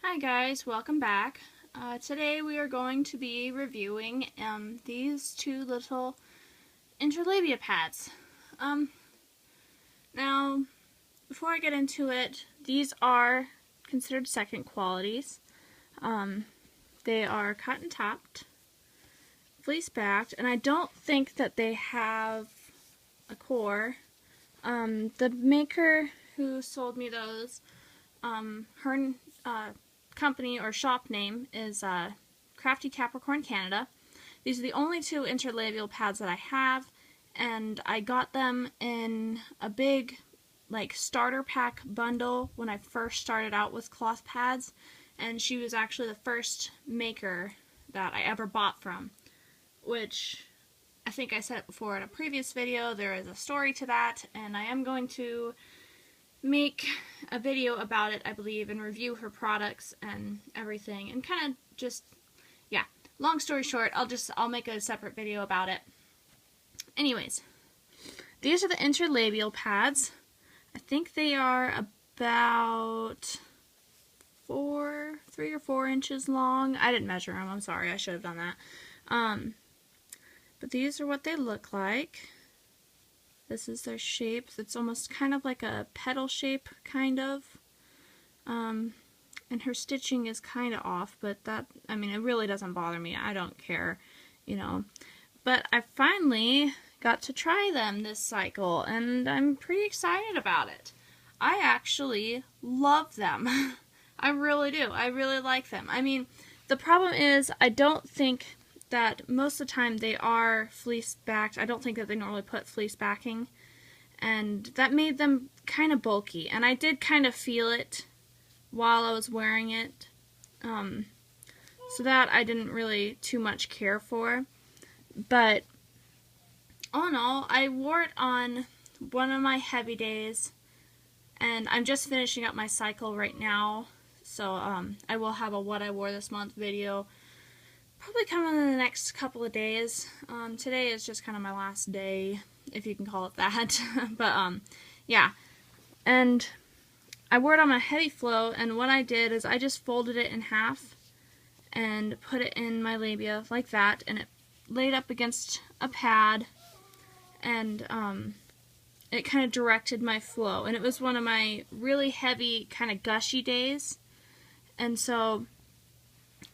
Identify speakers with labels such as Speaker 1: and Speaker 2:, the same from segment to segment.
Speaker 1: Hi guys, welcome back. Today we are going to be reviewing these two little Interlabia pads. Now, before I get into it, these are considered second qualities. They are cotton topped, fleece backed, and I don't think that they have a core. The maker who sold me those, her company or shop name is Crafty Capricorn Canada. These are the only two Interlabial pads that I have, and I got them in a big starter pack bundle when I first started out with cloth pads, and she was actually the first maker that I ever bought from, which I think I said it before in a previous video. There is a story to that, and I am going to make a video about it, I believe, and review her products and everything, and kind of just, yeah, long story short, I'll make a separate video about it. Anyways, these are the Interlabial pads. I think they are about 3 or 4 inches long. I didn't measure them, I'm sorry, I should have done that. But these are what they look like. This is their shape. It's almost kind of like a petal shape, kind of. And her stitching is kind of off, but that, I mean, it really doesn't bother me. I don't care, you know. But I finally got to try them this cycle, and I'm pretty excited about it. I actually love them. I really do. I really like them. I mean, the problem is I don't think that most of the time they are fleece backed. I don't think that they normally put fleece backing, and that made them kind of bulky, and I did kind of feel it while I was wearing it, so that I didn't really too much care for. But all in all, I wore it on one of my heavy days, and I'm just finishing up my cycle right now, so I will have a what I wore this month video probably coming in the next couple of days. Today is just kind of my last day, if you can call it that. But, yeah. And I wore it on my heavy flow, and what I did is I just folded it in half and put it in my labia like that, and it laid up against a pad, and it kind of directed my flow. And it was one of my really heavy, kind of gushy days, and so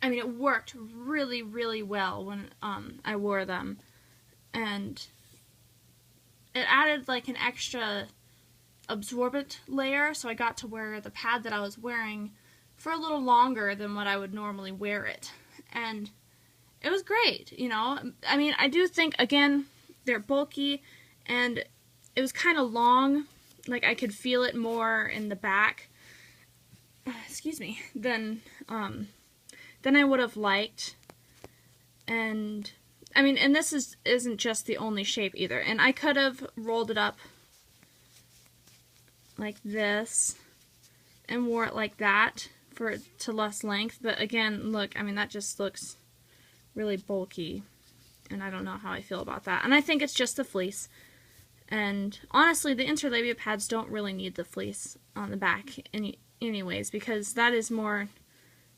Speaker 1: I mean, it worked really, really well when I wore them, and it added like an extra absorbent layer, so I got to wear the pad that I was wearing for a little longer than what I would normally wear it, and it was great, you know. I mean, I do think, again, they're bulky, and it was kind of long, like I could feel it more in the back, excuse me, than I would have liked. And I mean, and this isn't just the only shape either, and I could have rolled it up like this and wore it like that to less length, but again, look, I mean, that just looks really bulky, and I don't know how I feel about that. And I think it's just the fleece, and honestly, the Interlabia pads don't really need the fleece on the back anyways, because that is more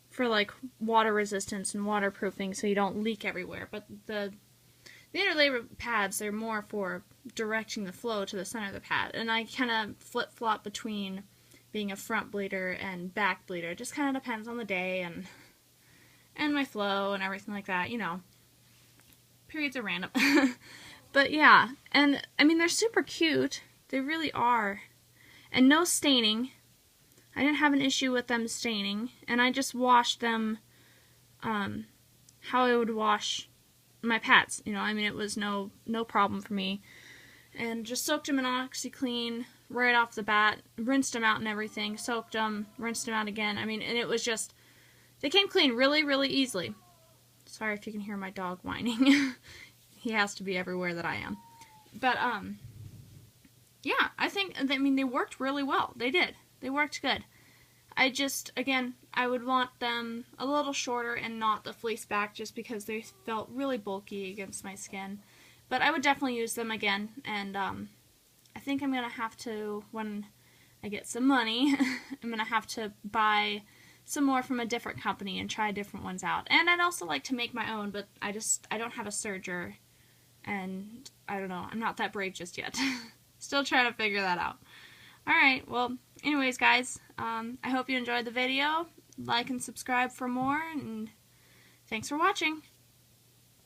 Speaker 1: for like water resistance and waterproofing, so you don't leak everywhere. But the Interlabia pads, they're more for directing the flow to the center of the pad, and I kind of flip-flop between being a front bleeder and back bleeder. It just kind of depends on the day and my flow and everything like that, you know. Periods are random. But yeah, and I mean, they're super cute. They really are. And no staining. I didn't have an issue with them staining, and I just washed them how I would wash my pads. You know, I mean, it was no problem for me. And just soaked them in OxyClean right off the bat, rinsed them out and everything, soaked them, rinsed them out again. I mean, and it was just, they came clean really, really easily. Sorry if you can hear my dog whining. He has to be everywhere that I am. But, yeah, I mean, they worked really well. They did. They worked good. I just, again, I would want them a little shorter and not the fleece back, just because they felt really bulky against my skin. But I would definitely use them again, and I think I'm going to have to, when I get some money, I'm going to have to buy some more from a different company and try different ones out. And I'd also like to make my own, but I don't have a serger, and I don't know, I'm not that brave just yet. Still trying to figure that out. Alright, well, anyways guys, I hope you enjoyed the video. Like and subscribe for more, and thanks for watching.